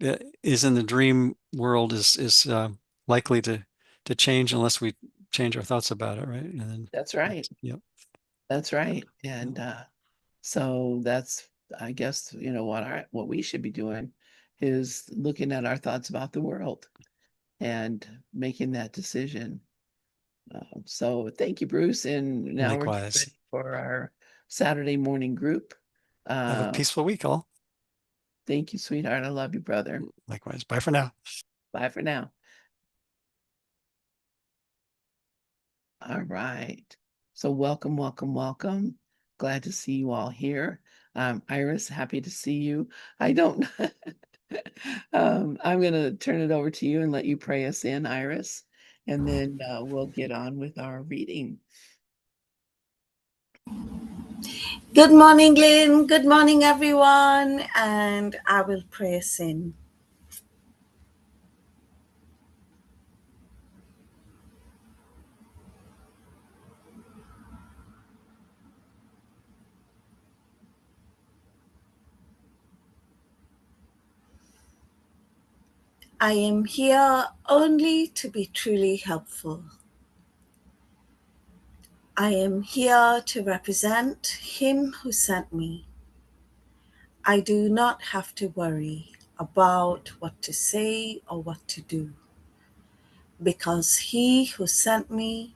is in the dream world is likely to change unless we change our thoughts about it, right? And then, That's right. yep. That's right. Yep. And so that's, I guess, what we should be doing is looking at our thoughts about the world and making that decision. So thank you, Bruce. And now we're getting Likewise. ready for our Saturday morning group. Have a Uh, peaceful week, all. Thank you, sweetheart. I love you, brother. Likewise. Bye for now. Bye for now. All right. So welcome, welcome, welcome. Glad to see you all here. Iris, happy to see you. I don't, I'm going to turn it over to you and let you pray us in, Iris, and then we'll get on with our reading. Good morning, Lynn. Good morning, everyone. And I will pray us in. I am here only to be truly helpful. I am here to represent Him who sent me. I do not have to worry about what to say or what to do, because He who sent me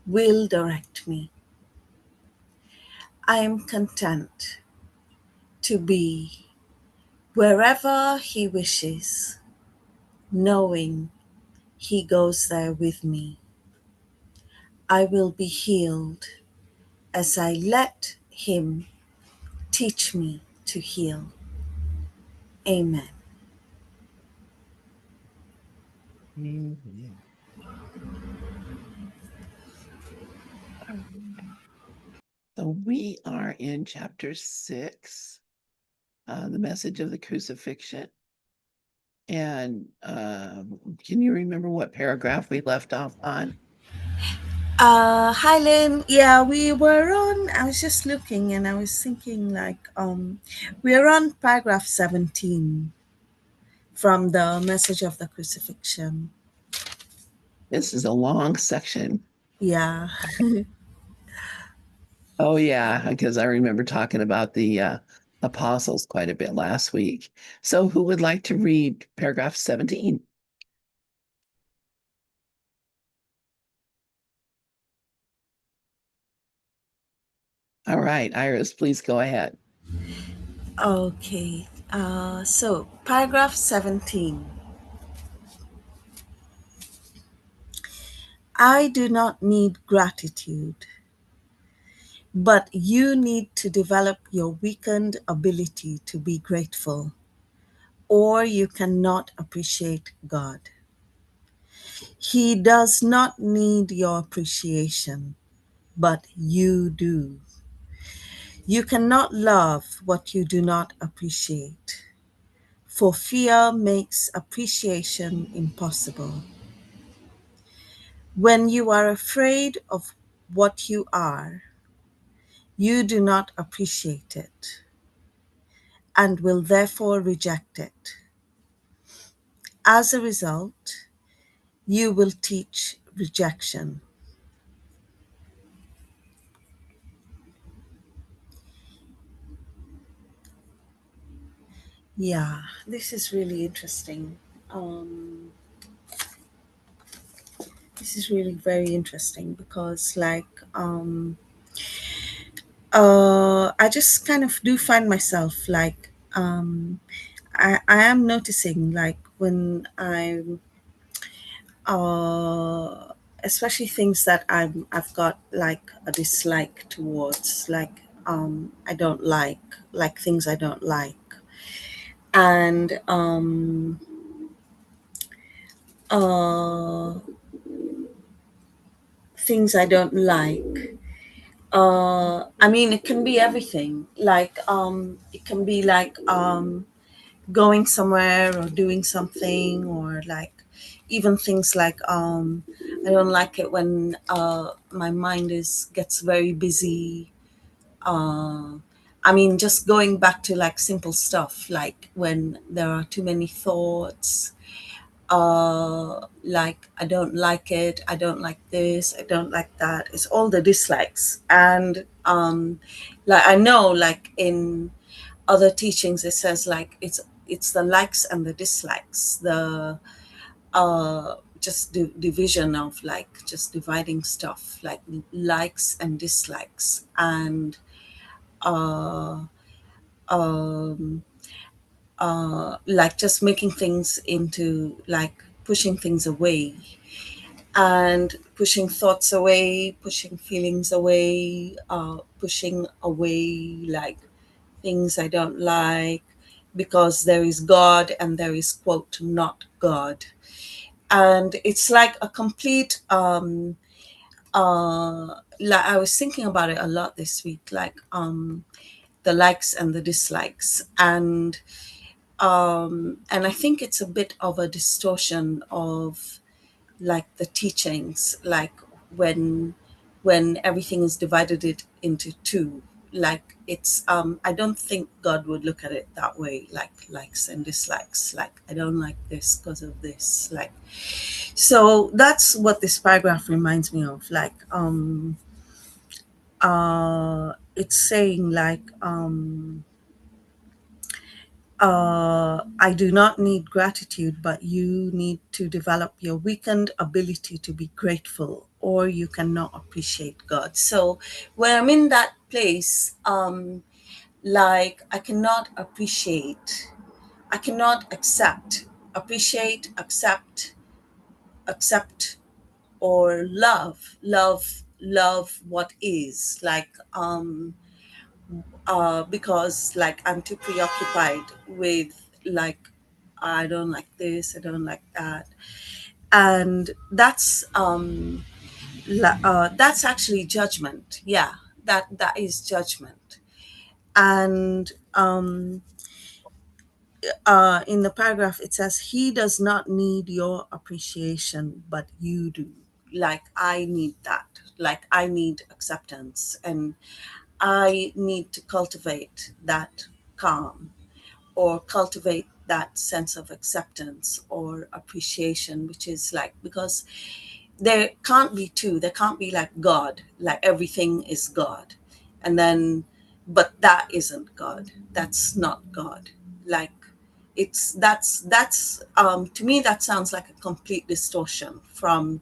will direct me. I am content to be wherever He wishes, knowing He goes there with me. I will be healed as I let Him teach me to heal. Amen. Amen. All right. So we are in chapter 6, the message of the crucifixion. And can you remember what paragraph we left off on? Hi Lynn. Yeah, we were on, I was just looking and I was thinking we're on paragraph 17 from the message of the crucifixion. This is a long section. Yeah. Oh, yeah, because I remember talking about the apostles quite a bit last week. So, who would like to read paragraph 17? All right, Iris, please go ahead. Okay. So paragraph 17. I do not need gratitude, but you need to develop your weakened ability to be grateful, or you cannot appreciate God. He does not need your appreciation, but you do. You cannot love what you do not appreciate, for fear makes appreciation impossible. When you are afraid of what you are, you do not appreciate it and will therefore reject it. As a result, you will teach rejection. Yeah, this is really interesting. This is really very interesting because, I just kind of do find myself I am noticing when I'm especially things that I've got like a dislike towards, I don't like things I don't like, and uh things I don't like. I mean, it can be everything. It can be going somewhere or doing something, or even things I don't like it when my mind is gets very busy. uh I mean, just going back to like simple stuff, like when there are too many thoughts, like I don't like it, I don't like this, I don't like that. It's all the dislikes. And like I know, like in other teachings, it says like it's the likes and the dislikes, the just division of like just dividing stuff, like likes and dislikes, and uh, um, like just making things into like pushing things away and pushing thoughts away, pushing feelings away, pushing away like things I don't like, because there is God and there is, quote, not God. And it's like a complete, like I was thinking about it a lot this week, like the likes and the dislikes. And I think it's a bit of a distortion of like the teachings, like when everything is divided it into two. Like it's I don't think God would look at it that way, like likes and dislikes, like I don't like this because of this. Like, so that's what this paragraph reminds me of. Like it's saying like I do not need gratitude, but you need to develop your weakened ability to be grateful, or you cannot appreciate God. So when I'm in that place, like I cannot appreciate, I cannot accept, appreciate, accept, or love what is. Like because like I'm too preoccupied with like I don't like this, I don't like that. And that's actually judgment. Yeah, that is judgment. And in the paragraph it says he does not need your appreciation, but you do. Like I need that. Like I need acceptance, and I need to cultivate that calm, or cultivate that sense of acceptance or appreciation, which is like, because there can't be two, there can't be like God, like everything is God, and then but that isn't God, that's not God. Like it's that's to me that sounds like a complete distortion from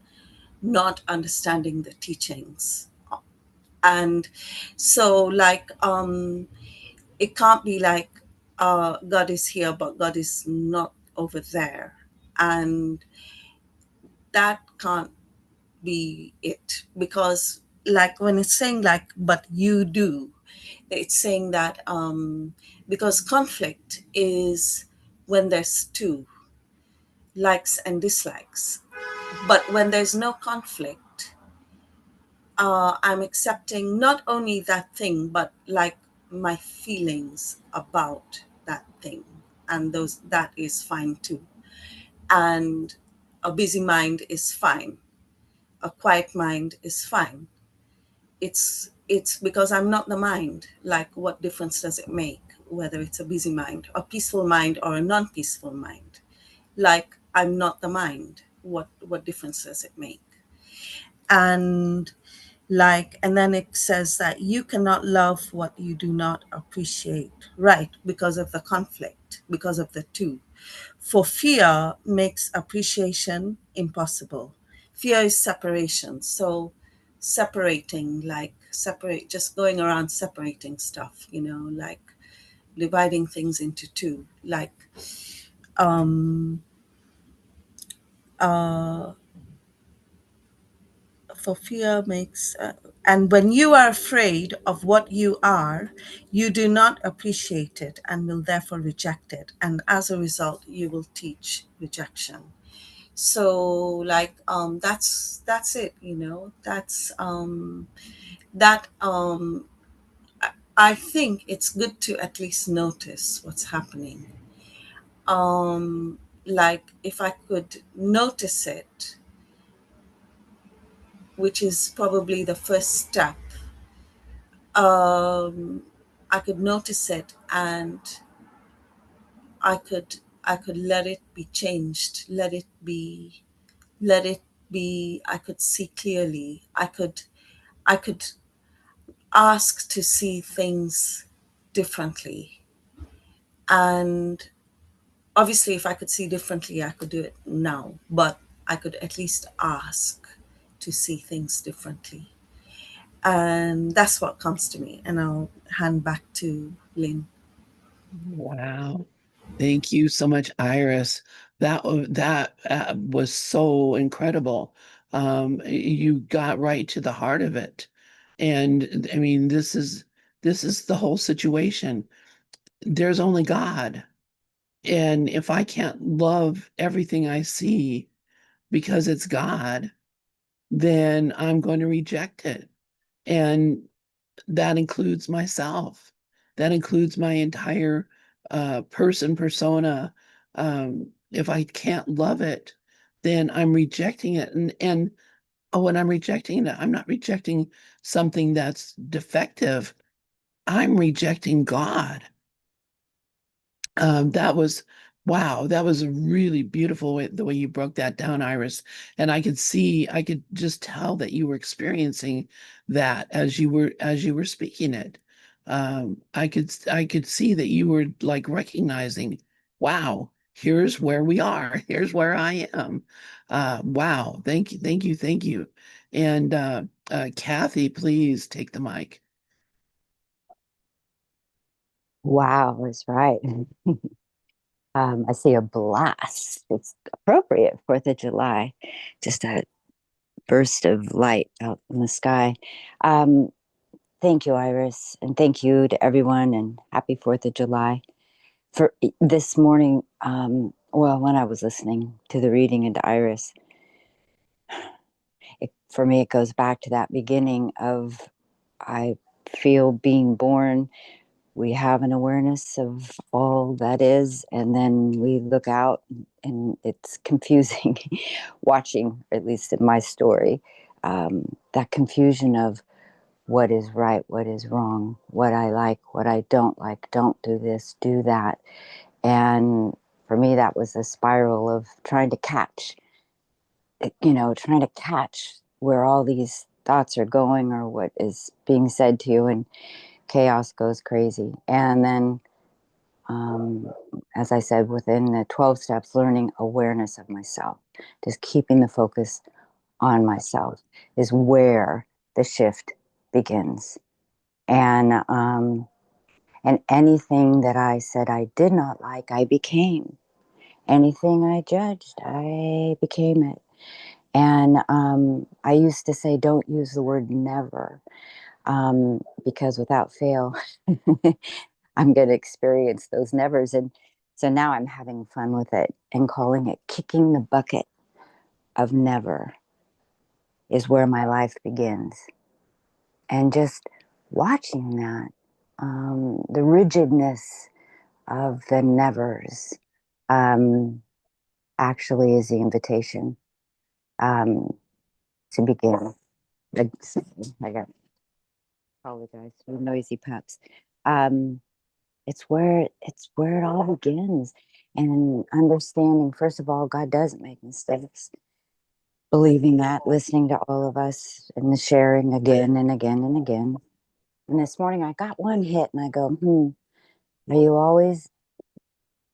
not understanding the teachings. And so like it can't be like God is here, but God is not over there. And that can't be it, because like when it's saying like, but you do, it's saying that because conflict is when there's two, likes and dislikes. But when there's no conflict, I'm accepting not only that thing, but like my feelings about that thing. And those, that is fine too. And a busy mind is fine. A quiet mind is fine. It's because I'm not the mind. Like what difference does it make whether it's a busy mind, a peaceful mind, or a non-peaceful mind? Like I'm not the mind. What difference does it make? And like, and then it says that you cannot love what you do not appreciate, right? Because of the conflict, because of the two. For fear makes appreciation impossible. Fear is separation. So separating, like separate, just going around separating stuff, you know, like dividing things into two, like um uh for fear makes and when you are afraid of what you are, you do not appreciate it and will therefore reject it, and as a result you will teach rejection. So like that's it, you know, that's that I think it's good to at least notice what's happening. Like if I could notice it, which is probably the first step, um, I could notice it, and I could let it be changed, let it be. I could see clearly. I could ask to see things differently. And obviously, if I could see differently, I could do it now, but I could at least ask to see things differently. And that's what comes to me. And I'll hand back to Lynn. Wow. Thank you so much, Iris. That was so incredible. You got right to the heart of it. And I mean, this is the whole situation. There's only God. And if I can't love everything I see because it's God, then I'm going to reject it. And that includes myself. That includes my entire persona. If I can't love it, then I'm rejecting it. And when I'm rejecting it, I'm not rejecting something that's defective. I'm rejecting God. That was wow, that was a really beautiful way, the way you broke that down, Iris. And I could just tell that you were experiencing that as you were speaking it. I could see that you were like recognizing, wow, here's where we are, here's where I am. Wow, thank you, thank you, thank you. And Kathy, please take the mic. Wow, is right. I see a blast. It's appropriate, 4th of July. Just a burst of light out in the sky. Um, thank you, Iris, and thank you to everyone, and happy 4th of July. For this morning, well, when I was listening to the reading and to Iris, for me, it goes back to that beginning of I feel being born. We have an awareness of all that is, and then we look out, and it's confusing watching, at least in my story, that confusion of what is right, what is wrong, what I like, what I don't like, don't do this, do that. And for me, that was a spiral of trying to catch, trying to catch where all these thoughts are going or what is being said to you, and chaos goes crazy. And then um, as I said, within the 12 steps, learning awareness of myself, just keeping the focus on myself is where the shift begins. And anything that I said I did not like, I became. Anything I judged, I became it. And I used to say, don't use the word never, because without fail, I'm going to experience those nevers. And so now I'm having fun with it and calling it kicking the bucket of never is where my life begins. And just watching that, the rigidness of the nevers um, actually is the invitation um, to begin. I got apologize for noisy pups. Um, it's where it all begins, and understanding, first of all, God doesn't make mistakes, believing that, listening to all of us and the sharing again and again and again. And this morning I got one hit and I go, are you always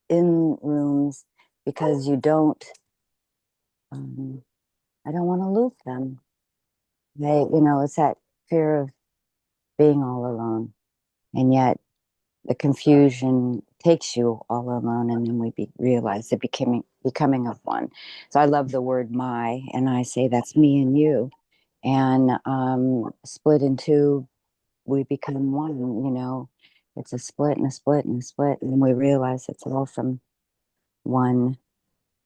in rooms because you don't um, I don't want to lose them. It's that fear of being all alone, and yet the confusion takes you all alone, and then realize the becoming of one. So I love the word my, and I say that's me and you, and split in two, we become one. It's a split and a split and a split, and we realize it's all from one.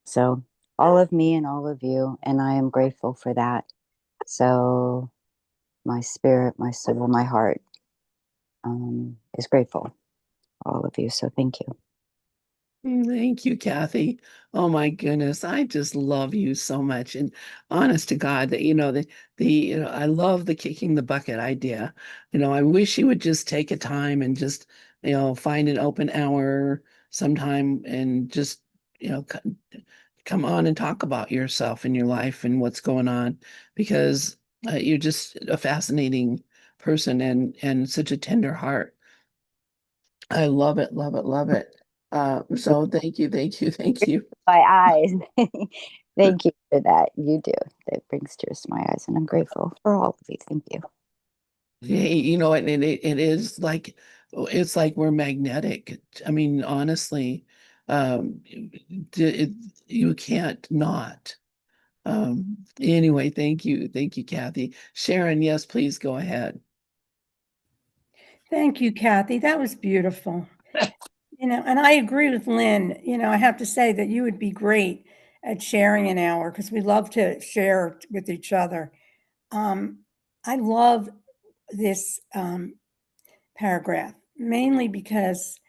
So all of me and all of you, and I am grateful for that. So my spirit, my soul, my heart is grateful, all of you. So thank you. Thank you, Kathy. Oh my goodness, I just love you so much. And honest to God, that I love the kicking the bucket idea. I wish you would just take a time and just find an open hour sometime and just come on and talk about yourself and your life and what's going on, because you're just a fascinating person and such a tender heart. I love it, love it, love it. So thank you, thank you, thank you. My eyes. Thank you for that. You do. That brings tears to my eyes, and I'm grateful for all of you. Thank you. Hey, it is like it's like we're magnetic. I mean, honestly, um, you can't not. Anyway, thank you, Kathy. Sharon, yes, please go ahead. Thank you, Kathy. That was beautiful. And I agree with Lynn. I have to say that you would be great at sharing an hour because we love to share with each other. Um, I love this paragraph mainly because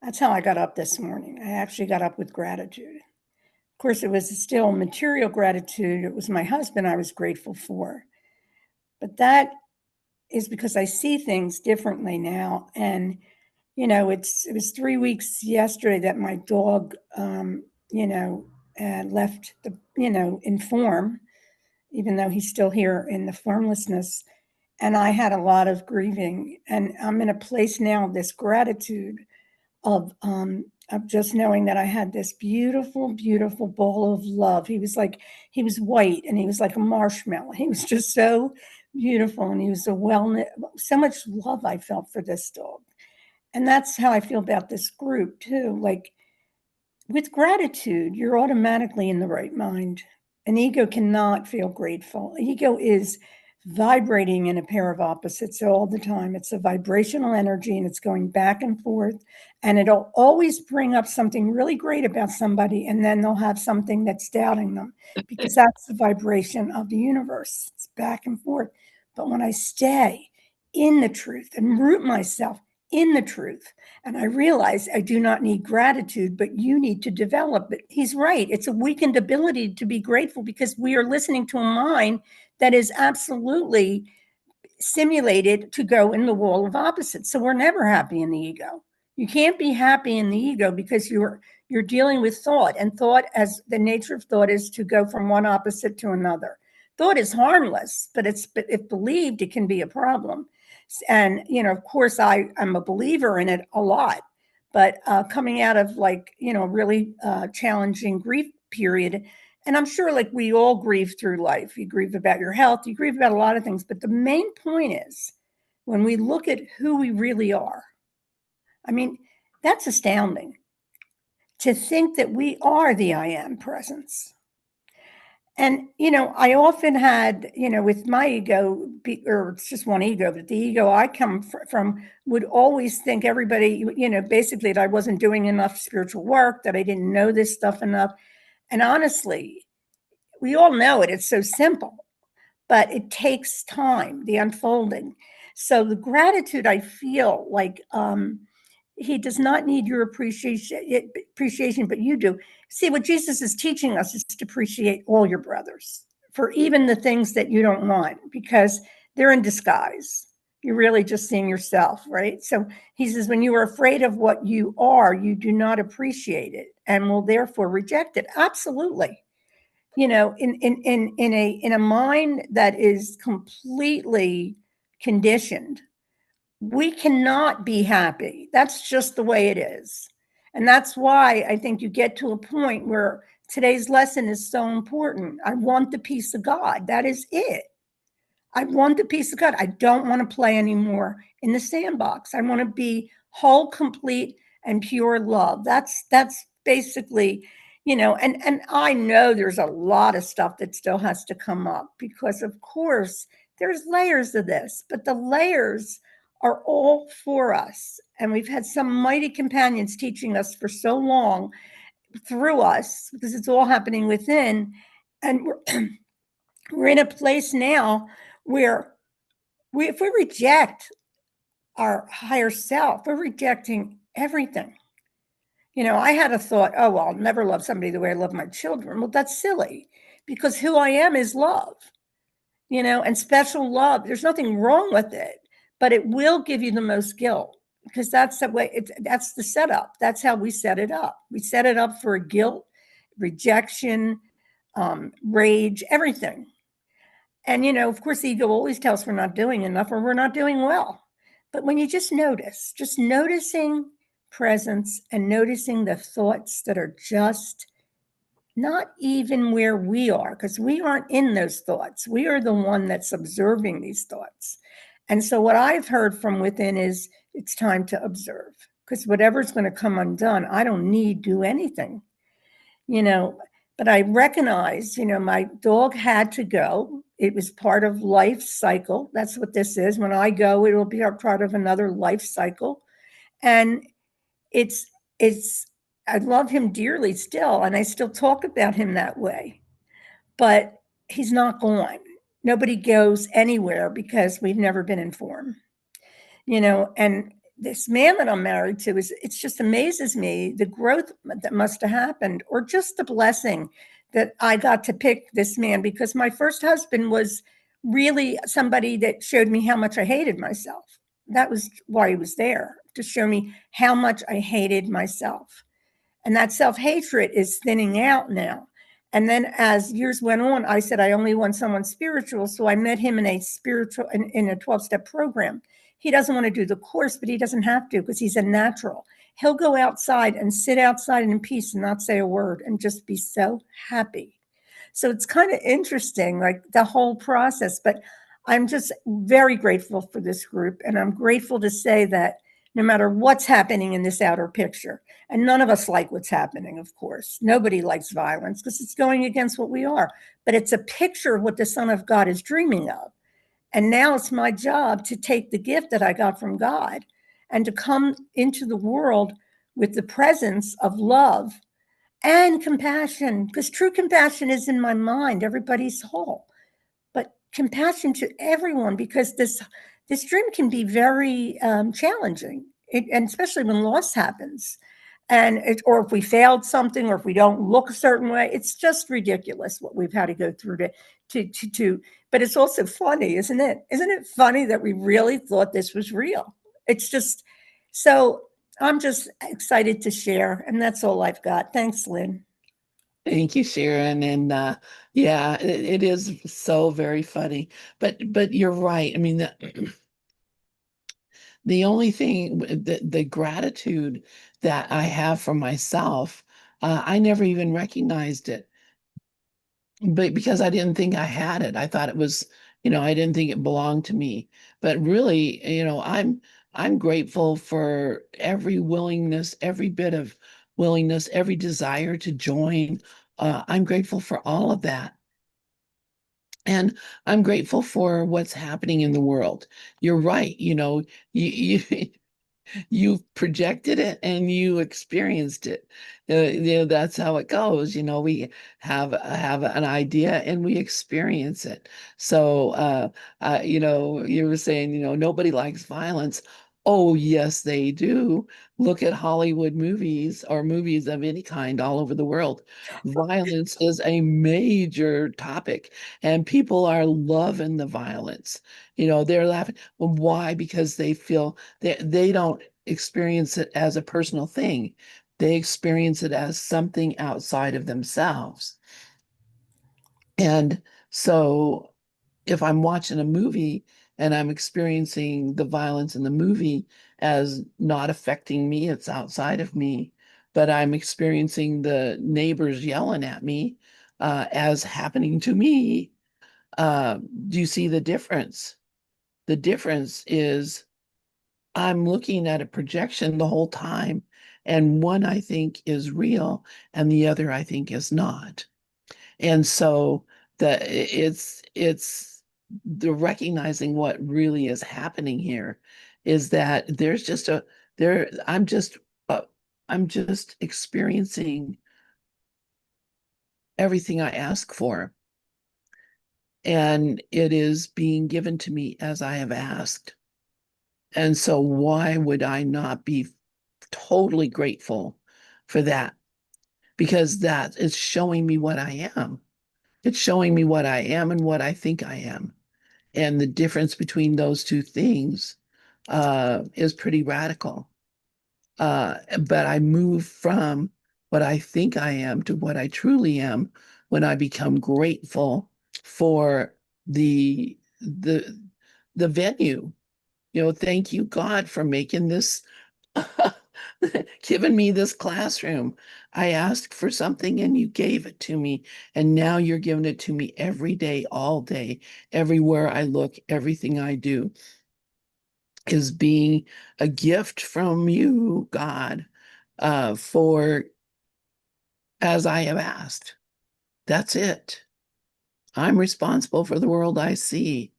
that's how I got up this morning. I actually got up with gratitude. Of course, it was still material gratitude. It was my husband I was grateful for. But that is because I see things differently now. And it was 3 weeks yesterday that my dog, left in form, even though he's still here in the formlessness. And I had a lot of grieving, and I'm in a place now of this gratitude of just knowing that I had this beautiful, beautiful ball of love. He was white and he was like a marshmallow. He was just so beautiful, and he was so much love I felt for this dog. And that's how I feel about this group too. Like with gratitude, you're automatically in the right mind. An ego cannot feel grateful. Ego is vibrating in a pair of opposites all the time. It's a vibrational energy and it's going back and forth. And it'll always bring up something really great about somebody, and then they'll have something that's doubting them because that's the vibration of the universe. It's back and forth. But when I stay in the truth and root myself in the truth, and I realize I do not need gratitude, but you need to develop it. He's right. It's a weakened ability to be grateful because we are listening to a mind that is absolutely simulated to go in the wall of opposites. So we're never happy in the ego. You can't be happy in the ego because you're dealing with thought, and thought, as the nature of thought, is to go from one opposite to another. Thought is harmless, but if believed, it can be a problem. And of course, I'm a believer in it a lot. But coming out of really challenging grief period, and I'm sure like we all grieve through life. You grieve about your health, you grieve about a lot of things. But the main point is when we look at who we really are, I mean, that's astounding to think that we are the I am presence. And, I often had, with my ego, or it's just one ego, but the ego I come from would always think everybody, basically that I wasn't doing enough spiritual work, that I didn't know this stuff enough. And honestly, we all know it. It's so simple, but it takes time, the unfolding. So the gratitude I feel like he does not need your appreciation, but you do. See, what Jesus is teaching us is to appreciate all your brothers for even the things that you don't want, because they're in disguise. You're really just seeing yourself, right? So he says, when you are afraid of what you are, you do not appreciate it and will therefore reject it. Absolutely. In a mind that is completely conditioned, we cannot be happy. That's just the way it is. And that's why I think you get to a point where today's lesson is so important. I want the peace of God. That is it. I want the peace of God. I don't want to play anymore in the sandbox. I want to be whole, complete, and pure love. That's basically, and I know there's a lot of stuff that still has to come up because of course there's layers of this, but the layers are all for us. And we've had some mighty companions teaching us for so long through us because it's all happening within. And we're in a place now where if we reject our higher self, we're rejecting everything. I had a thought, oh, well, I'll never love somebody the way I love my children. Well, that's silly, because who I am is love, and special love. There's nothing wrong with it, but it will give you the most guilt, because that's the way that's the setup. That's how we set it up. We set it up for guilt, rejection, rage, everything. And, of course, the ego always tells us we're not doing enough or we're not doing well. But when you just noticing presence and noticing the thoughts that are just not even where we are, because we aren't in those thoughts. We are the one that's observing these thoughts. And so what I've heard from within is it's time to observe, because whatever's going to come undone, I don't need do anything, but I recognize, my dog had to go. It was part of life cycle. That's what this is. When I go, it will be a part of another life cycle. And it's I love him dearly still, and I still talk about him that way. But he's not gone. Nobody goes anywhere because we've never been informed. And this man that I'm married to it just amazes me the growth that must have happened, or just the blessing that I got to pick this man, because my first husband was really somebody that showed me how much I hated myself. That was why he was there, to show me how much I hated myself. And that self-hatred is thinning out now. And then as years went on, I said, I only want someone spiritual. So I met him in a 12-step program. He doesn't want to do the course, but he doesn't have to, because he's a natural. He'll go outside and sit outside in peace and not say a word and just be so happy. So it's kind of interesting, like the whole process. But I'm just very grateful for this group. And I'm grateful to say that no matter what's happening in this outer picture, and none of us like what's happening, of course. Nobody likes violence because it's going against what we are. But it's a picture of what the Son of God is dreaming of. And now it's my job to take the gift that I got from God and to come into the world with the presence of love and compassion, because true compassion is in my mind. Everybody's whole, but compassion to everyone, because this dream can be very challenging, and especially when loss happens, or if we failed something, or if we don't look a certain way. It's just ridiculous what we've had to go through to. But it's also funny, isn't it? Isn't it funny that we really thought this was real? It's just so. I'm just excited to share, and that's all I've got. Thanks, Lynn. Thank you, Sharon. And yeah, it is so very funny. But you're right. I mean, the only thing, the gratitude that I have for myself, I never even recognized it. But because I didn't think I had it, I thought it was, I didn't think it belonged to me. But really, I'm grateful for every willingness, every bit of willingness, every desire to join. I'm grateful for all of that. And I'm grateful for what's happening in the world. You're right. You you projected it and you experienced it. That's how it goes. We have an idea and we experience it. So, you were saying, nobody likes violence. Oh, yes, they do. Look at Hollywood movies or movies of any kind all over the world. Violence is a major topic, and people are loving the violence. They're laughing. Well, why? Because they feel they don't experience it as a personal thing. They experience it as something outside of themselves. And so if I'm watching a movie and I'm experiencing the violence in the movie as not affecting me, it's outside of me, but I'm experiencing the neighbors yelling at me as happening to me, do you see the difference? The difference is I'm looking at a projection the whole time, and one I think is real and the other I think is not. And so it's the recognizing what really is happening here is that there's just a there uh, I'm just experiencing everything I ask for, and it is being given to me as I have asked. And so why would I not be totally grateful for that, because that is showing me what I am. It's showing me what I am and what I think I am. And the difference between those two things is pretty radical. But I move from what I think I am to what I truly am when I become grateful for the venue. Thank you, God, for making this, giving me this classroom. I asked for something and you gave it to me. And now you're giving it to me every day, all day, everywhere I look, everything I do is being a gift from you, God, for as I have asked. That's it. I'm responsible for the world I see.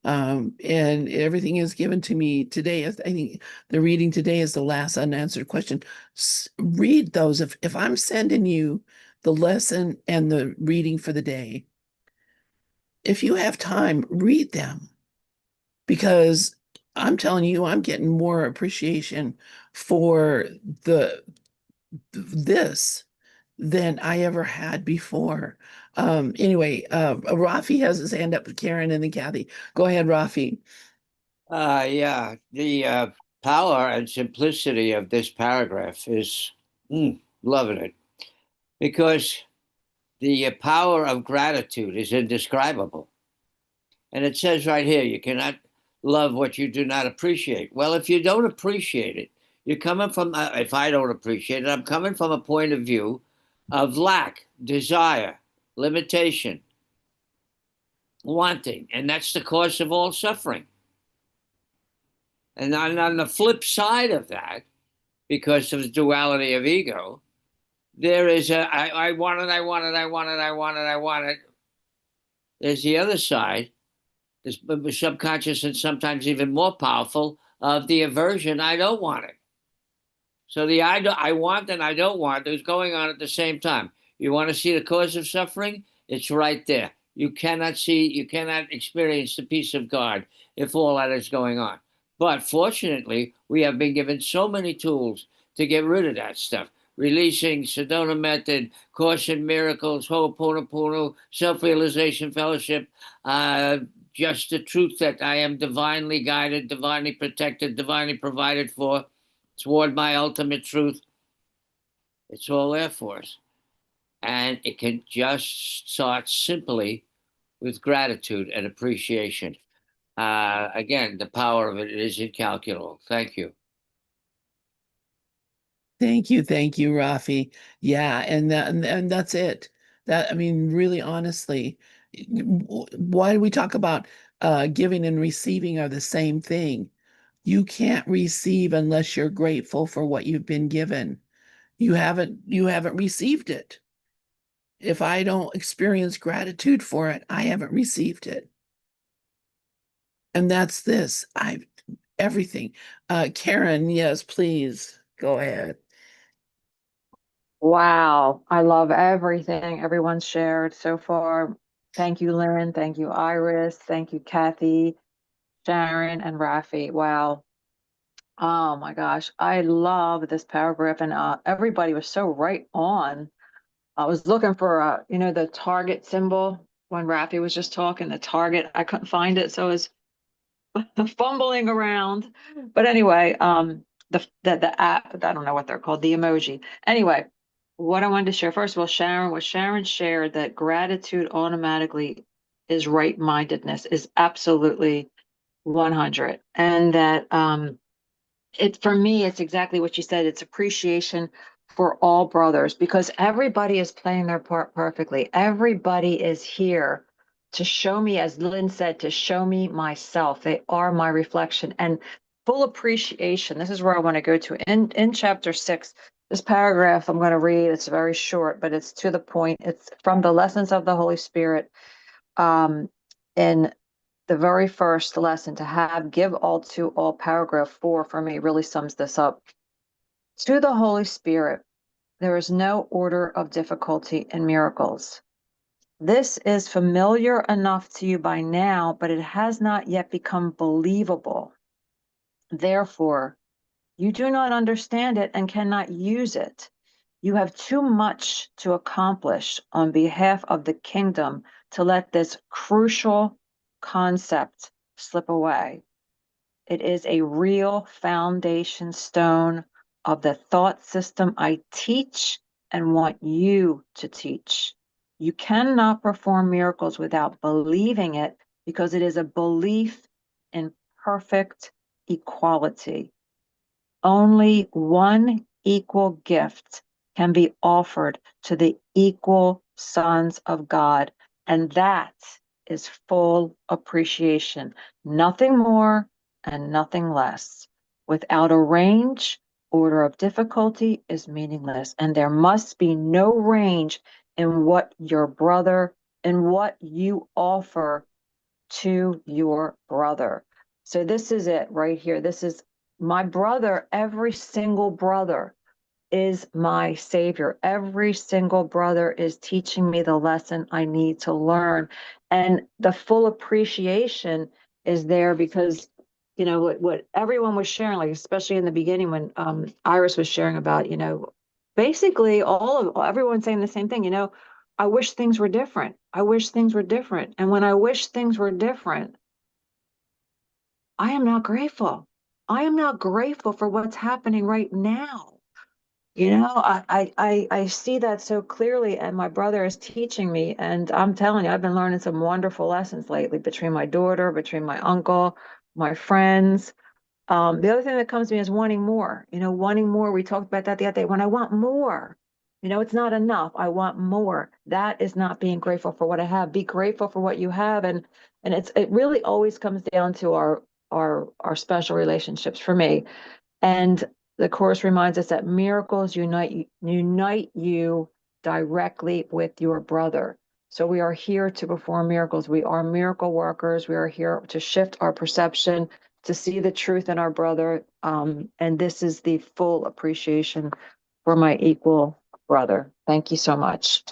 And everything is given to me today. I think the reading today is the last unanswered question. Read those. If I'm sending you the lesson and the reading for the day, if you have time, read them, because I'm telling you, I'm getting more appreciation for this than I ever had before. Anyway, Rafi has his hand up, Karen, and then Kathy. Go ahead, Rafi. Yeah, the power and simplicity of this paragraph is loving it, because the power of gratitude is indescribable. And it says right here, you cannot love what you do not appreciate. Well, if you don't appreciate it, you're coming from, if I don't appreciate it, I'm coming from a point of view of lack, desire, limitation, wanting. And that's the cause of all suffering. And on the flip side of that, because of the duality of ego, there is I want it, I want it, I want it, I want it, I want it. There's the other side, this subconscious and sometimes even more powerful, of the aversion, I don't want it. So the I want and I don't want is going on at the same time. You want to see the cause of suffering? It's right there. You cannot experience the peace of God if all that is going on. But fortunately, we have been given so many tools to get rid of that stuff. Releasing, Sedona Method, Course in Miracles, Ho'oponopono, Self-Realization Fellowship, just the truth that I am divinely guided, divinely protected, divinely provided for, toward my ultimate truth. It's all there for us. And it can just start simply with gratitude and appreciation. Again, the power of it is incalculable. Thank you. Thank you, Rafi. Yeah, and that's it. That, I mean, really, honestly, why do we talk about giving and receiving are the same thing? You can't receive unless you're grateful for what you've been given. You haven't received it. If I don't experience gratitude for it, I haven't received it. And that's this. Everything. Karen, yes, please go ahead. Wow, I love everything everyone's shared so far. Thank you, Lynn. Thank you, Iris. Thank you, Kathy, Sharon, and Rafi. Wow. Oh my gosh, I love this paragraph, and everybody was so right on. I was looking for the target symbol when Rafi was just talking, the target. I couldn't find it, so I was fumbling around. But anyway, the app, I don't know what they're called, the emoji. Anyway, what I wanted to share, first of all, Sharon shared that gratitude automatically is right-mindedness, is absolutely 100. And that for me, it's exactly what you said. It's appreciation for all brothers, because everybody is playing their part perfectly. Everybody is here to show me, as Lynn said, to show me myself. They are my reflection, and full appreciation. This is where I want to go to. In chapter 6, this paragraph I'm going to read, it's very short, but it's to the point. It's from the Lessons of the Holy Spirit. In the very first lesson, to give all to all, paragraph 4 for me really sums this up. To the Holy Spirit, there is no order of difficulty in miracles. This is familiar enough to you by now, but it has not yet become believable. Therefore, you do not understand it and cannot use it. You have too much to accomplish on behalf of the kingdom to let this crucial concept slip away. It is a real foundation stone of the thought system I teach and want you to teach. You cannot perform miracles without believing it because it is a belief in perfect equality. Only one equal gift can be offered to the equal sons of God, and that is full appreciation. Nothing more and nothing less. Without a range, order of difficulty is meaningless, and there must be no range in what your brother and what you offer to your brother. So this is it right here. This is my brother. Every single brother is my savior. Every single brother is teaching me the lesson I need to learn. And the full appreciation is there because, you know, what everyone was sharing, like especially in the beginning when Iris was sharing about, you know, basically everyone saying the same thing, you know, I wish things were different. I wish things were different. And when I wish things were different, I am not grateful. I am not grateful for what's happening right now. You know, I see that so clearly, and my brother is teaching me, and I'm telling you, I've been learning some wonderful lessons lately between my daughter, between my uncle, my friends. The other thing that comes to me is wanting more. You know, wanting more. We talked about that the other day. When I want more, you know, it's not enough. I want more. That is not being grateful for what I have. Be grateful for what you have, and it really always comes down to our special relationships for me. And the Course reminds us that miracles unite you directly with your brother. So we are here to perform miracles. We are miracle workers. We are here to shift our perception, to see the truth in our brother. And this is the full appreciation for my equal brother. Thank you so much.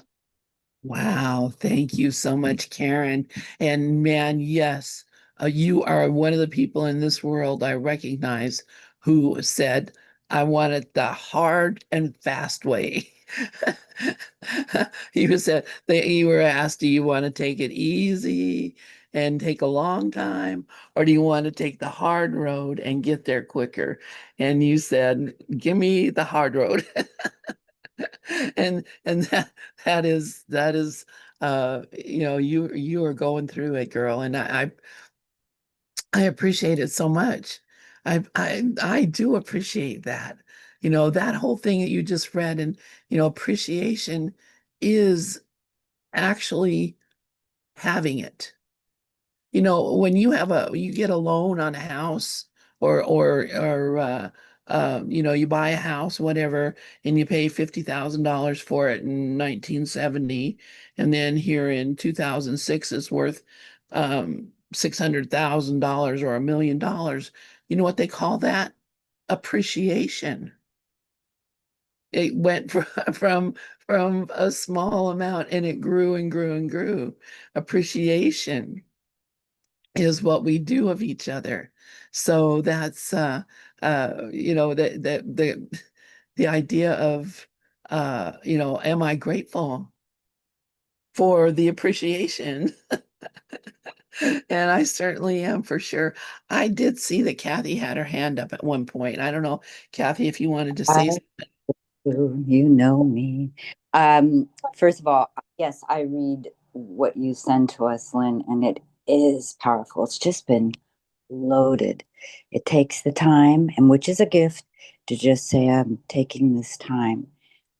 Wow, thank you so much, Karen. And man, yes, you are one of the people in this world I recognize who said, I want it the hard and fast way. You said that you were asked, do you want to take it easy and take a long time, or do you want to take the hard road and get there quicker? And you said, give me the hard road. And that is you know, you are going through it, girl, and I appreciate it so much. I do appreciate that. You know, that whole thing that you just read, and you know, appreciation is actually having it. You know, when you get a loan on a house, or you know, you buy a house, whatever, and you pay $50,000 for it in 1970, and then here in 2006 it's worth $600,000 or $1 million. You know what they call that? Appreciation. It went from a small amount and it grew and grew and grew. Appreciation is what we do of each other. So that's you know, the idea of you know, am I grateful for the appreciation? And I certainly am, for sure. I did see that Kathy had her hand up at one point. I don't know, Kathy, if you wanted to I say something. do, you know me. First of all, yes, I read what you send to us, Lynn, and it is powerful. It's just been loaded. It takes the time, and which is a gift, to just say, I'm taking this time.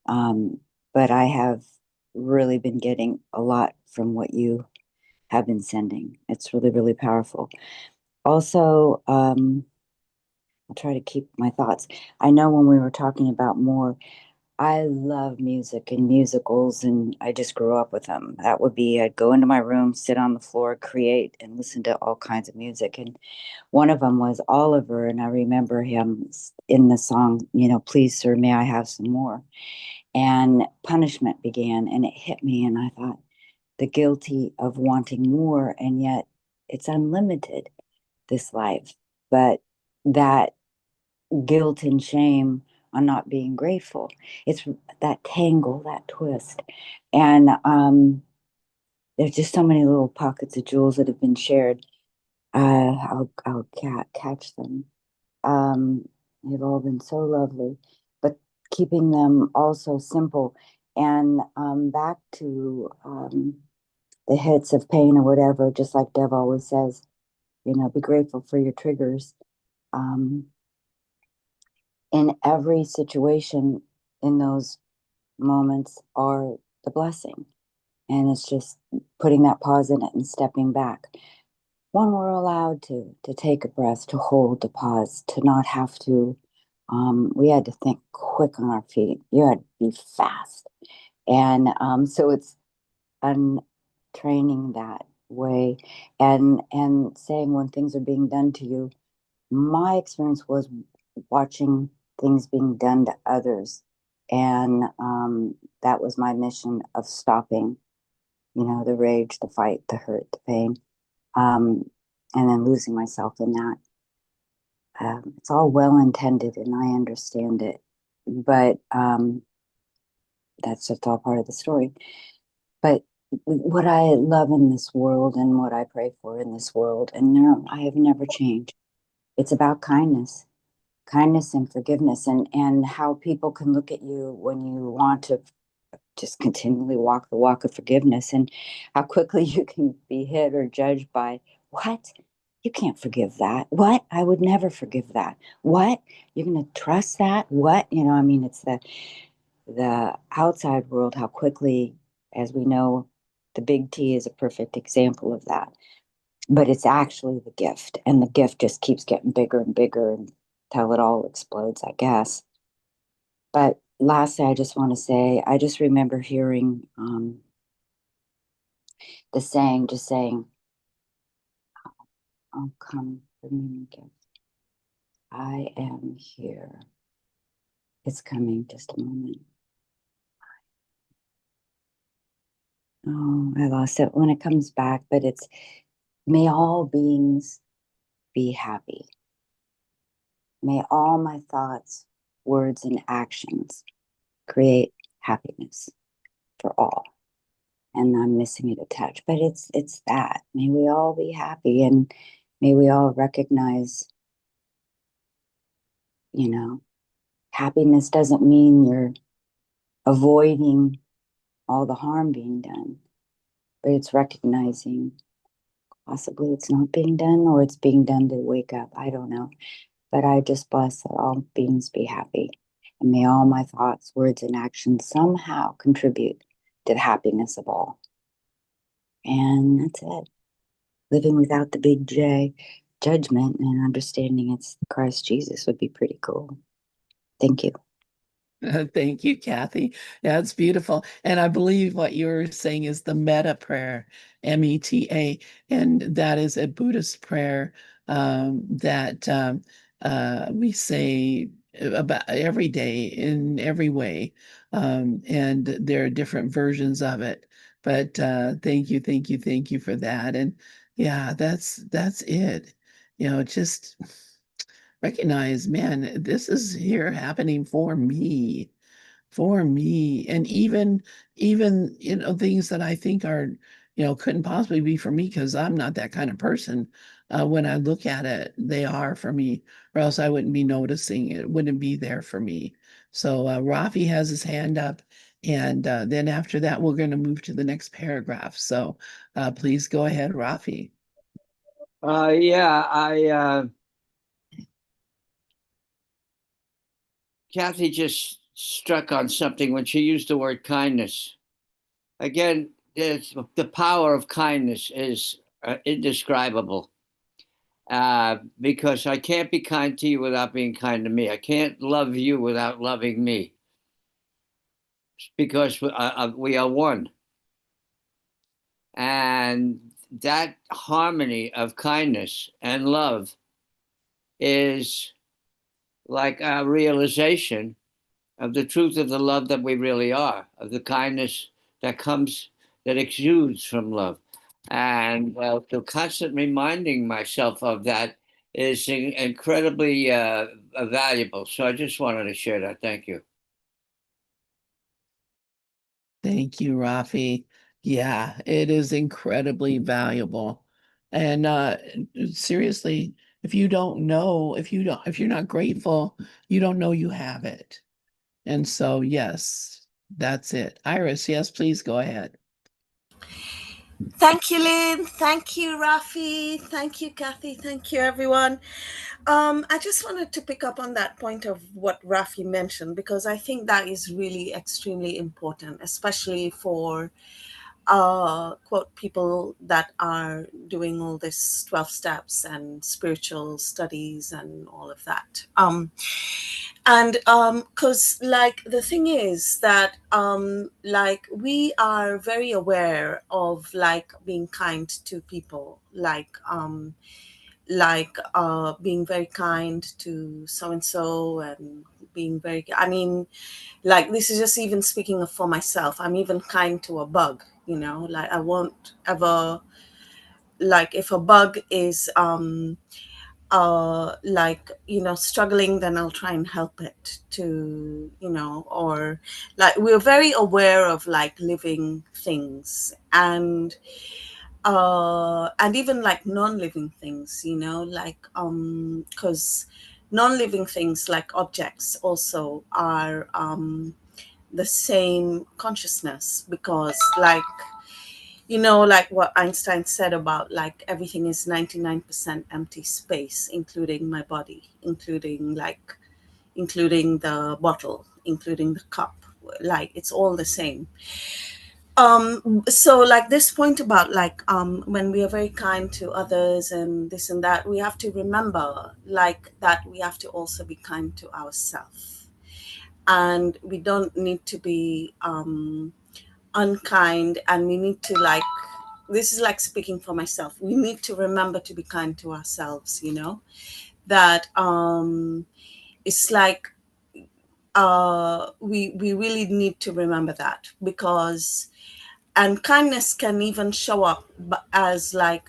Um, but I have really been getting a lot from what you have been sending. It's really, really powerful. Also, I'll try to keep my thoughts. I know when we were talking about more, I love music and musicals, and I just grew up with them. That would be, I'd go into my room, sit on the floor, create, and listen to all kinds of music. And one of them was Oliver, and I remember him in the song, you know, Please, Sir, May I Have Some More? And punishment began, and it hit me, and I thought, the guilty of wanting more, and yet it's unlimited, this life. But that guilt and shame on not being grateful. It's that tangle, that twist. And there's just so many little pockets of jewels that have been shared. I'll catch them. They've all been so lovely, but keeping them also simple. And back to the hits of pain or whatever, just like Dev always says, be grateful for your triggers. In every situation, in those moments are the blessing. And it's just putting that pause in it and stepping back. When we're allowed to take a breath, to hold, to pause, to not have to, we had to think quick on our feet. You had to be fast. And so it's untraining that way and saying when things are being done to you. My experience was watching things being done to others. And that was my mission of stopping, the rage, the fight, the hurt, the pain, and then losing myself in that. It's all well intended and I understand it, but that's just all part of the story. But what I love in this world and what I pray for in this world, and no, I have never changed. It's about kindness and forgiveness, and how people can look at you when you want to just continually walk the walk of forgiveness, and how quickly you can be hit or judged by, what? You can't forgive that. What? I would never forgive that. What? You're going to trust that? What? It's the outside world, how quickly, as we know, the big T is a perfect example of that. But it's actually the gift, and the gift just keeps getting bigger and bigger until it all explodes, I guess. But lastly, I just want to say, I just remember hearing the saying, just saying, "Oh, come for me, gift. I am here. It's coming, just a moment." Oh, I lost it when it comes back, but it's, may all beings be happy. May all my thoughts, words, and actions create happiness for all. And I'm missing it attached, but it's that. May we all be happy, and may we all recognize, happiness doesn't mean you're avoiding all the harm being done, but it's recognizing possibly it's not being done, or it's being done to wake up. I don't know. But I just bless that all beings be happy. And may all my thoughts, words, and actions somehow contribute to the happiness of all. And that's it. Living without the big J, judgment, and understanding it's Christ Jesus would be pretty cool. Thank you. Thank you, Kathy. Yeah, it's beautiful. And I believe what you're saying is the metta prayer, META, and that is a Buddhist prayer that we say about every day in every way. And there are different versions of it. But thank you for that. And yeah, that's it. Just recognize, man, this is here happening for me, and even things that I think are couldn't possibly be for me because I'm not that kind of person. When I look at it, they are for me, or else I wouldn't be noticing it, wouldn't be there for me. So Rafi has his hand up, and then after that we're going to move to the next paragraph. So please go ahead, Rafi. Kathy just struck on something when she used the word kindness. Again, the power of kindness is indescribable. Because I can't be kind to you without being kind to me. I can't love you without loving me. Because we are one. And that harmony of kindness and love is like a realization of the truth of the love that we really are, of the kindness that exudes from love. And to constant reminding myself of that is incredibly valuable. So I just wanted to share that. Thank you. Thank you, Rafi. Yeah, it is incredibly valuable. And seriously, if you don't know, if you're not grateful, you don't know you have it. And so, yes, that's it. Iris, yes, please go ahead. Thank you, Lynn. Thank you, Rafi. Thank you, Kathy. Thank you, everyone. I just wanted to pick up on that point of what Rafi mentioned, because I think that is really extremely important, especially for quote people that are doing all this 12 steps and spiritual studies and all of that. And because like the thing is that like we are very aware of like being kind to people, being very kind to so and so, and being very, I mean, like this is just even speaking of for myself. I'm even kind to a bug, you know, like I won't ever, like if a bug is like, you know, struggling, then I'll try and help it to, you know, or like we're very aware of like living things, and even like non-living things, you know, like because non-living things like objects also are the same consciousness, because like, you know, like what Einstein said about like everything is 99% empty space, including my body, including the bottle, including the cup, like it's all the same. So like this point about like when we are very kind to others and this and that, we have to remember like that we have to also be kind to ourselves, and we don't need to be unkind, and we need to like, this is like speaking for myself, we need to remember to be kind to ourselves, you know, that it's like we really need to remember that, because and kindness can even show up as like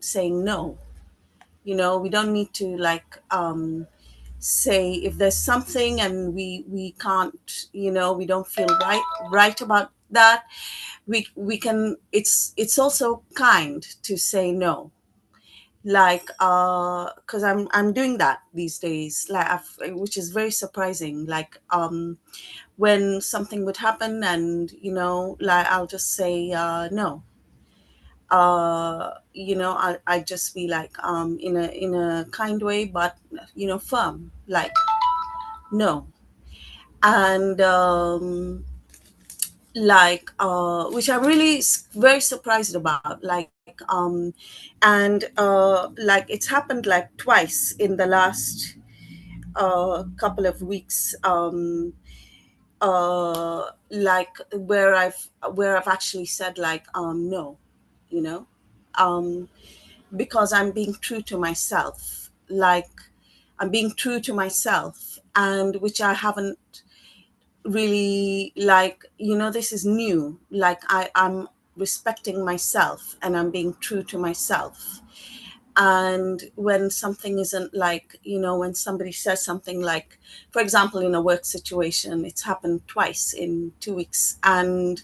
saying no, you know, we don't need to like say if there's something and we can't, you know, we don't feel right about that, we can, it's also kind to say no, like because I'm doing that these days, like which is very surprising, like when something would happen and, you know, like I'll just say no, you know, I just be like in a kind way, but you know, firm, like no. And like which I'm really very surprised about, like and like it's happened like twice in the last couple of weeks, like where I've actually said like no, you know, um because I'm being true to myself, like I'm being true to myself, and which I haven't really, like, you know, this is new, like I'm respecting myself and I'm being true to myself. And when something isn't, like, you know, when somebody says something, like for example in a work situation, it's happened twice in 2 weeks, and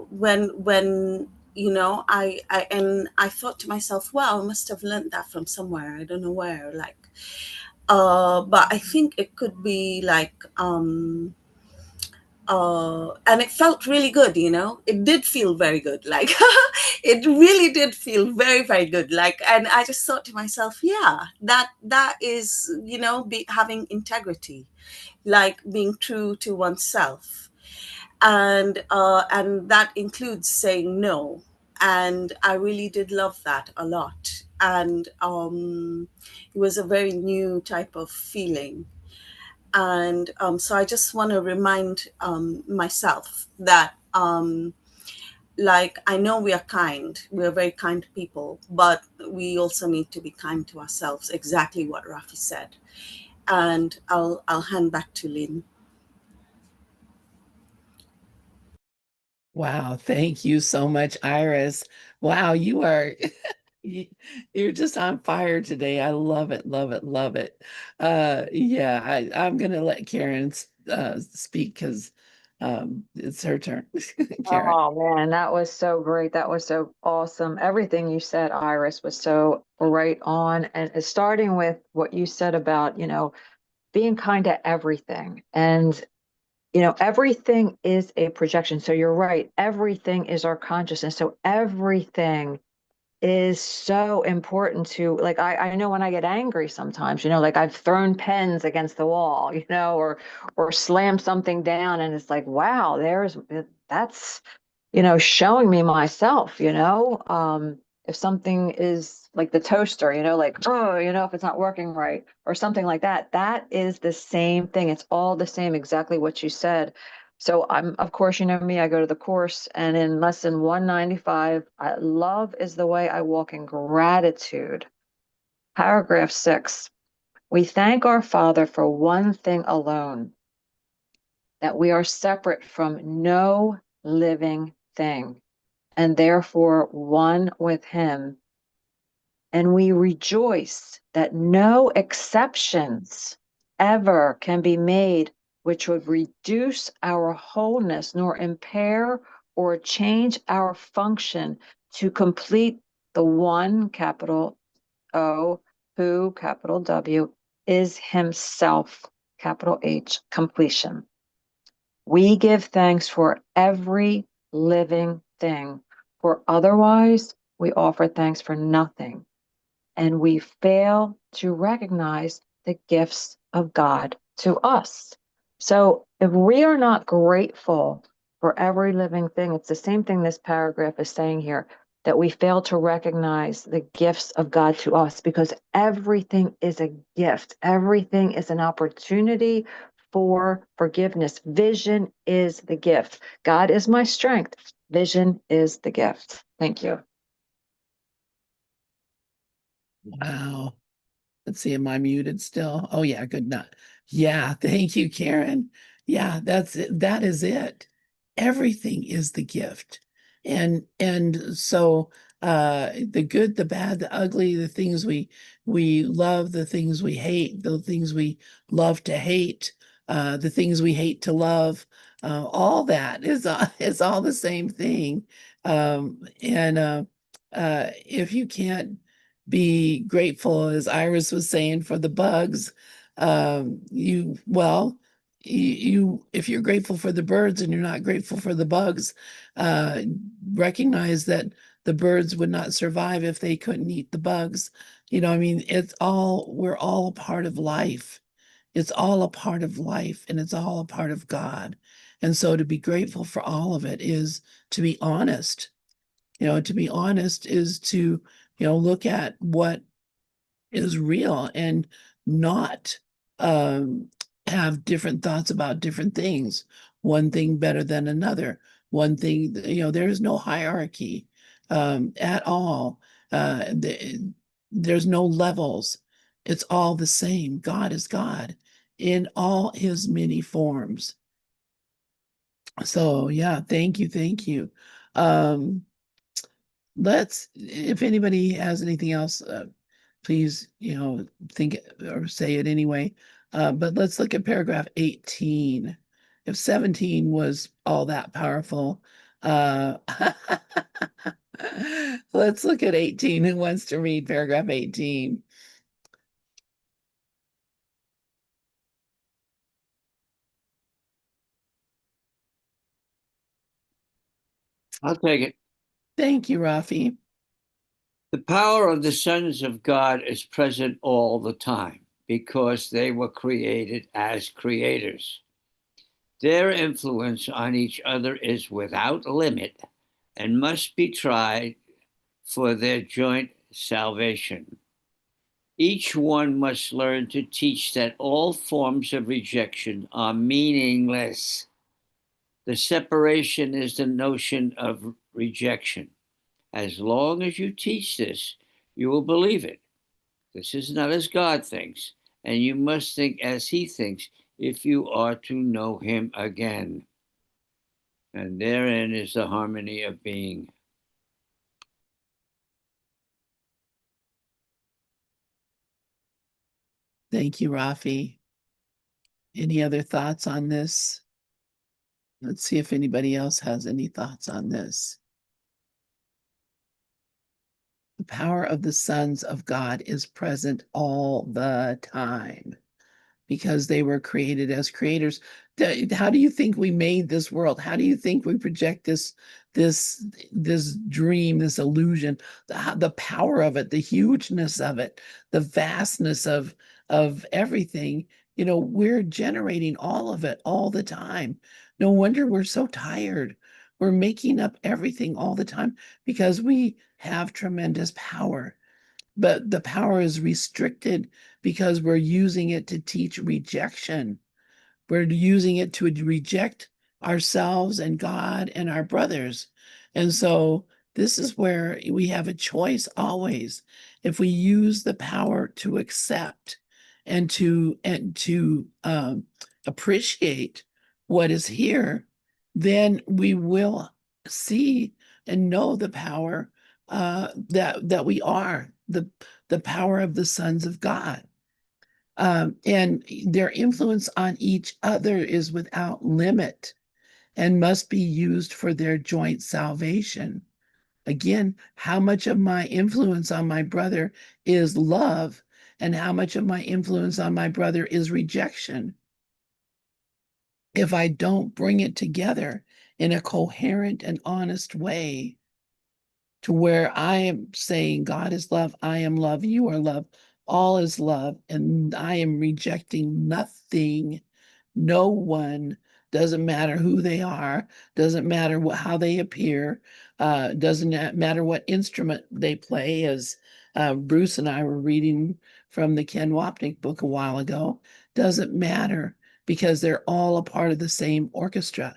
when you know, I thought to myself, wow, I must have learned that from somewhere, I don't know where, like but I think it could be like and it felt really good, you know, it did feel very good, like it really did feel very, very good, like, and I just thought to myself, yeah, that is, you know, having integrity, like being true to oneself, and that includes saying no. And I really did love that a lot, and it was a very new type of feeling. And so I just want to remind myself that like, I know we are kind, we're very kind people, but we also need to be kind to ourselves, exactly what Rafi said. And I'll hand back to Lynn. Wow, thank you so much, Iris. Wow, you are You're just on fire today. I love it, love it, love it. Yeah, I'm gonna let Karen speak because it's her turn. Karen. Oh man, that was so great. That was so awesome. Everything you said, Iris, was so right on. And it's starting with what you said about, being kind to everything. And, everything is a projection. So you're right. Everything is our consciousness. So everything is so important to, like, I know when I get angry sometimes, like I've thrown pens against the wall, or slammed something down, and it's like, wow, that's showing me myself, if something is like the toaster, like, oh, if it's not working right or something like that, that is the same thing. It's all the same, exactly what you said. So of course, you know me, I go to the course, and in lesson 195, love is the way I walk in gratitude. Paragraph 6, we thank our Father for one thing alone, that we are separate from no living thing, and therefore one with him. And we rejoice that no exceptions ever can be made which would reduce our wholeness, nor impair or change our function to complete the one, capital O, who, capital W, is himself, capital H, completion. We give thanks for every living thing, for otherwise we offer thanks for nothing, and we fail to recognize the gifts of God to us. So if we are not grateful for every living thing, it's the same thing this paragraph is saying here, that we fail to recognize the gifts of God to us, because everything is a gift. Everything is an opportunity for forgiveness. Vision is the gift. God is my strength. Vision is the gift. Thank you. Wow. Let's see, am I muted still? Oh yeah, good enough. Yeah, thank you, Karen. Yeah, that's it. That is it. Everything is the gift. And so the good, the bad, the ugly, the things we love, the things we hate, the things we love to hate, the things we hate to love, all that is all the same thing. And if you can't be grateful, as Iris was saying, for the bugs. You if you're grateful for the birds and you're not grateful for the bugs, uh, recognize that the birds would not survive if they couldn't eat the bugs. I mean, we're all a part of life. It's all a part of life, and it's all a part of God. And so to be grateful for all of it is to be honest. To be honest is to look at what is real and not um, have different thoughts about different things. One thing better than another. One thing, there is no hierarchy at all. There's no levels. It's all the same. God is God in all his many forms. So yeah, thank you, thank you. If anybody has anything else, please, think or say it anyway. But let's look at paragraph 18. If 17 was all that powerful, let's look at 18. Who wants to read paragraph 18? I'll take it. Thank you, Rafi. The power of the sons of God is present all the time because they were created as creators. Their influence on each other is without limit and must be tried for their joint salvation. Each one must learn to teach that all forms of rejection are meaningless. The separation is the notion of rejection. As long as you teach this, you will believe it. This is not as God thinks, and you must think as he thinks if you are to know him again. And therein is the harmony of being. Thank you, Rafi. Any other thoughts on this? Let's see if anybody else has any thoughts on this. The power of the sons of God is present all the time because they were created as creators. How do you think we made this world? How do you think we project this dream, this illusion, the power of it, the hugeness of it, the vastness of everything? You know, we're generating all of it all the time. No wonder we're so tired. We're making up everything all the time because we have tremendous power. But the power is restricted because we're using it to teach rejection. We're using it to reject ourselves and God and our brothers. And so this is where we have a choice always. If we use the power to accept and to appreciate what is here, then we will see and know the power that we are the power of the sons of God. And their influence on each other is without limit and must be used for their joint salvation. Again, how much of my influence on my brother is love, and how much of my influence on my brother is rejection? If I don't bring it together in a coherent and honest way, to where I am saying, God is love, I am love, you are love, all is love, and I am rejecting nothing, no one, doesn't matter who they are, doesn't matter how they appear, doesn't matter what instrument they play, as Bruce and I were reading from the Ken Wapnick book a while ago, doesn't matter because they're all a part of the same orchestra.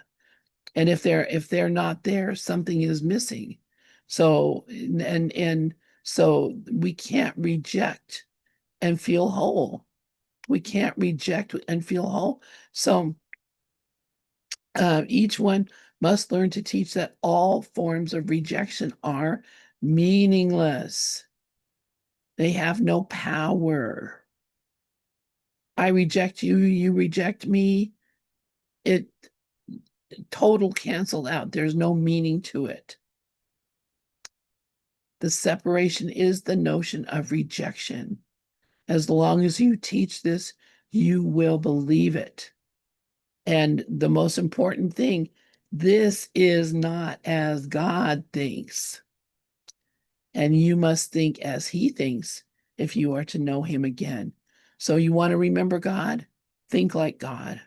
And if they're not there, something is missing. So and so we can't reject and feel whole. We can't reject and feel whole. So each one must learn to teach that all forms of rejection are meaningless. They have no power. I reject you, you reject me. It total canceled out. There's no meaning to it. The separation is the notion of rejection. As long as you teach this, you will believe it. And the most important thing, this is not as God thinks. And you must think as he thinks if you are to know him again. So you want to remember God? Think like God.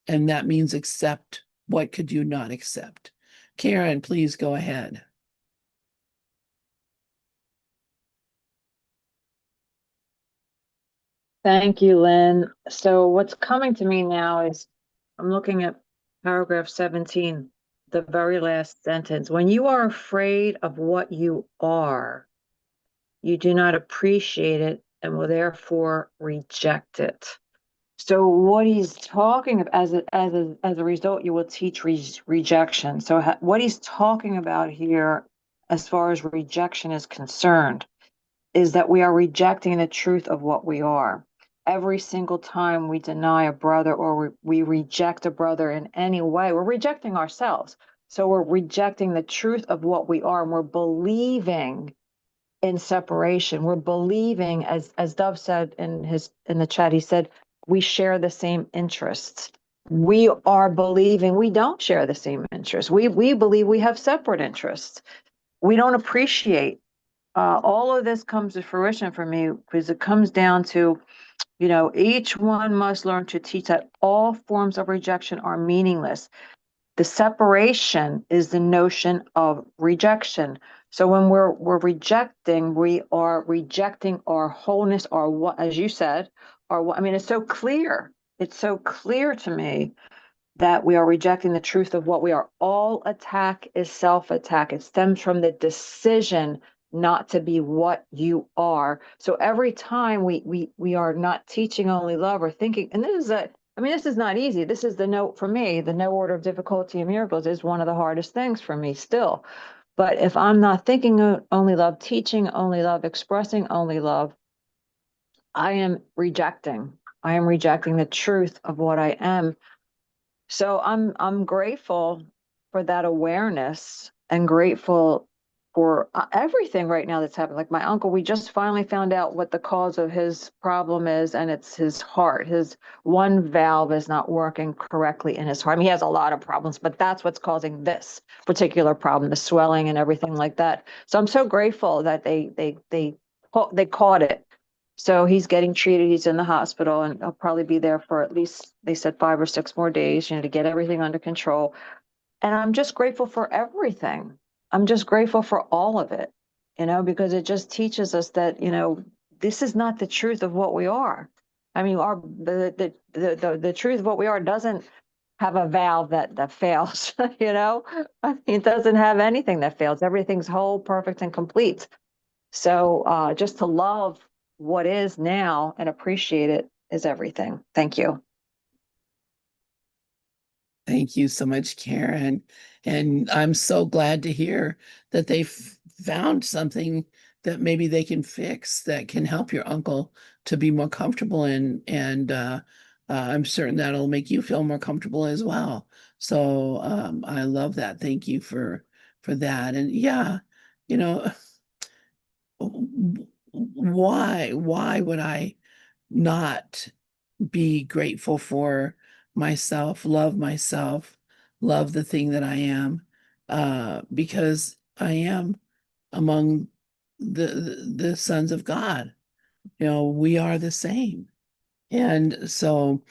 And that means accept. What could you not accept? Karen, please go ahead. Thank you, Lynn. So what's coming to me now is I'm looking at paragraph 17, the very last sentence. When you are afraid of what you are, you do not appreciate it and will therefore reject it. So what he's talking about, as a result, you will teach rejection. So what he's talking about here, as far as rejection is concerned, is that we are rejecting the truth of what we are. Every single time we deny a brother or we reject a brother in any way, we're rejecting ourselves. So we're rejecting the truth of what we are, and we're believing in separation. We're believing, as Dove said in the chat, he said, we share the same interests. We are believing we don't share the same interests. We believe we have separate interests. We don't appreciate all of this comes to fruition for me because it comes down to, each one must learn to teach that all forms of rejection are meaningless. The separation is the notion of rejection. So when we're rejecting, we are rejecting our wholeness, our what, as you said, our what. I mean, it's so clear. It's so clear to me that we are rejecting the truth of what we are. All attack is self-attack. It stems from the decision not to be what you are. So every time we are not teaching only love or thinking, and this is not easy. This is the note for me. The no order of difficulty in miracles is one of the hardest things for me still. But if I'm not thinking only love, teaching only love, expressing only love, I am rejecting. I am rejecting the truth of what I am. So I'm grateful for that awareness and grateful for everything right now that's happened. Like my uncle, we just finally found out what the cause of his problem is, and it's his heart. His one valve is not working correctly in his heart. I mean, he has a lot of problems, but that's what's causing this particular problem, the swelling and everything like that. So I'm so grateful that they caught it. So he's getting treated. He's in the hospital, and he'll probably be there for at least, they said, 5 or 6 more days, to get everything under control. And I'm just grateful for everything. I'm just grateful for all of it, because it just teaches us that, this is not the truth of what we are. I mean, the truth of what we are doesn't have a valve that fails, I mean, it doesn't have anything that fails. Everything's whole, perfect, and complete. So just to love what is now and appreciate it is everything. Thank you. Thank you so much, Karen. And I'm so glad to hear that they found something that maybe they can fix that can help your uncle to be more comfortable in. And I'm certain that'll make you feel more comfortable as well. So I love that. Thank you for that. And yeah, you know, why would I not be grateful for myself, love the thing that I am, because I am among the sons of God. We are the same. And so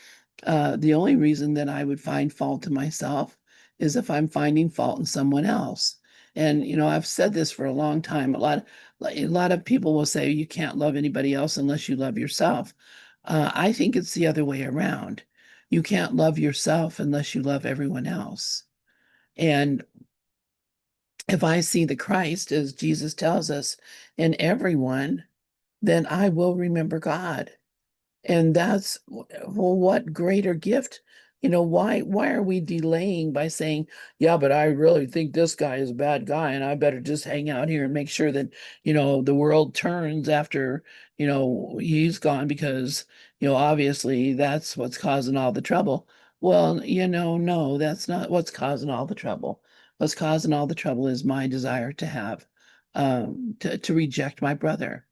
the only reason that I would find fault in myself is if I'm finding fault in someone else. And I've said this for a long time. A lot of people will say you can't love anybody else unless you love yourself. I think it's the other way around. You can't love yourself unless you love everyone else. And if I see the Christ, as Jesus tells us, in everyone, then I will remember God. And that's, well, what greater gift? Why are we delaying by saying, yeah, but I really think this guy is a bad guy and I better just hang out here and make sure that, the world turns after, he's gone because, obviously that's what's causing all the trouble. Well, no, that's not what's causing all the trouble. What's causing all the trouble is my desire to have, to reject my brother.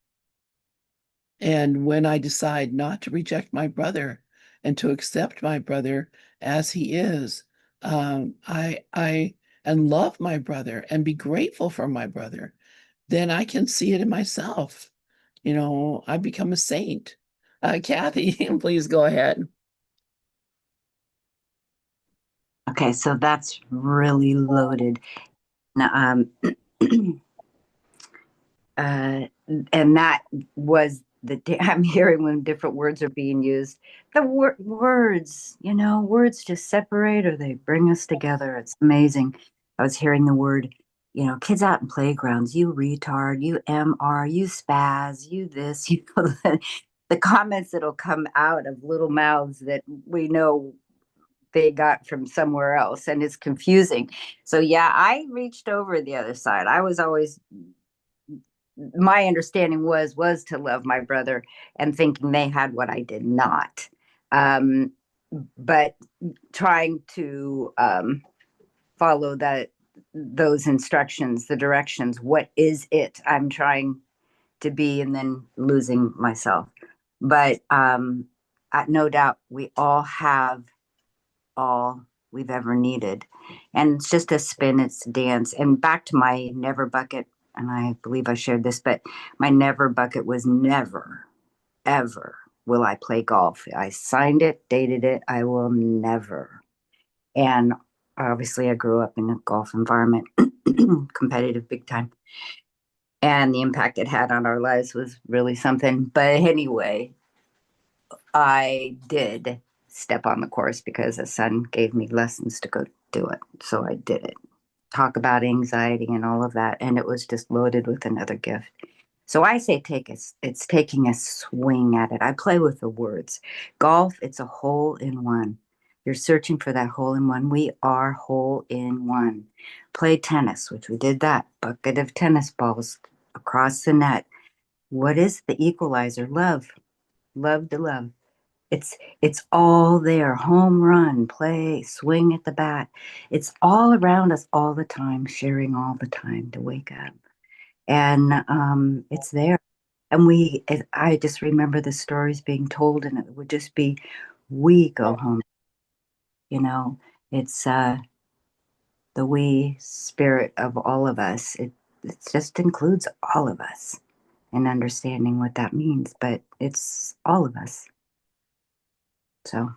And when I decide not to reject my brother and to accept my brother as he is, I and love my brother and be grateful for my brother, then I can see it in myself. I become a saint. Kathy, please go ahead. Okay, so that's really loaded. Now, and that was I'm hearing when different words are being used. The words, words just separate or they bring us together. It's amazing. I was hearing the word, kids out in playgrounds, you retard, you MR, you spaz, you this, the comments that'll come out of little mouths that we know they got from somewhere else, and it's confusing. So yeah, I reached over the other side. I was always, my understanding was to love my brother and thinking they had what I did not. But trying to follow those instructions, the directions, what is it I'm trying to be, and then losing myself. But no doubt we all have all we've ever needed. And it's just a spin, it's a dance. And back to my never bucket, and I believe I shared this, but my never bucket was never, ever will I play golf. I signed it, dated it, I will never. And obviously, I grew up in a golf environment, competitive big time. And the impact it had on our lives was really something. But anyway, I did step on the course because a son gave me lessons to go do it. So I did it. Talk about anxiety and all of that. And it was just loaded with another gift. So I say it's taking a swing at it. I play with the words. Golf, it's a hole in one. You're searching for that hole in one. We are hole in one. Play tennis, which we did that. Bucket of tennis balls across the net. What is the equalizer? Love. love to love. It's all there. Home run, play, swing at the bat. It's all around us all the time, sharing all the time to wake up. And it's there. And I just remember the stories being told, and it would just be, we go home. You know, it's the we spirit of all of us. It just includes all of us and understanding what that means, but it's all of us. So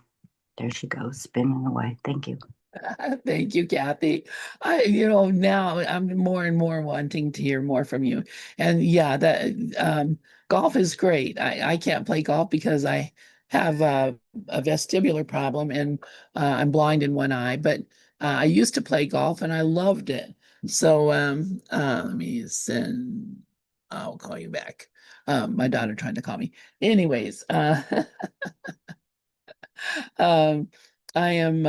there she goes, spinning away. Thank you. Thank you, Kathy. Now I'm more and more wanting to hear more from you. And yeah, that golf is great. I can't play golf because I have a vestibular problem and I'm blind in one eye, but I used to play golf and I loved it. So let me send, I'll call you back. My daughter trying to call me. Anyways, um, I am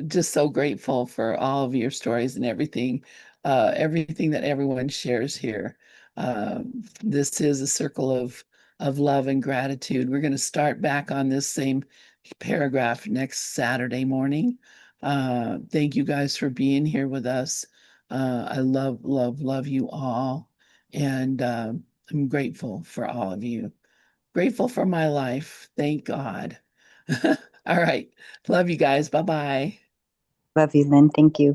just so grateful for all of your stories and everything that everyone shares here. This is a circle of love and gratitude. We're going to start back on this same paragraph next Saturday morning. Thank you guys for being here with us. I love, love, love you all. And I'm grateful for all of you. Grateful for my life. Thank God. All right. Love you guys. Bye bye. Love you, Lynn. Thank you.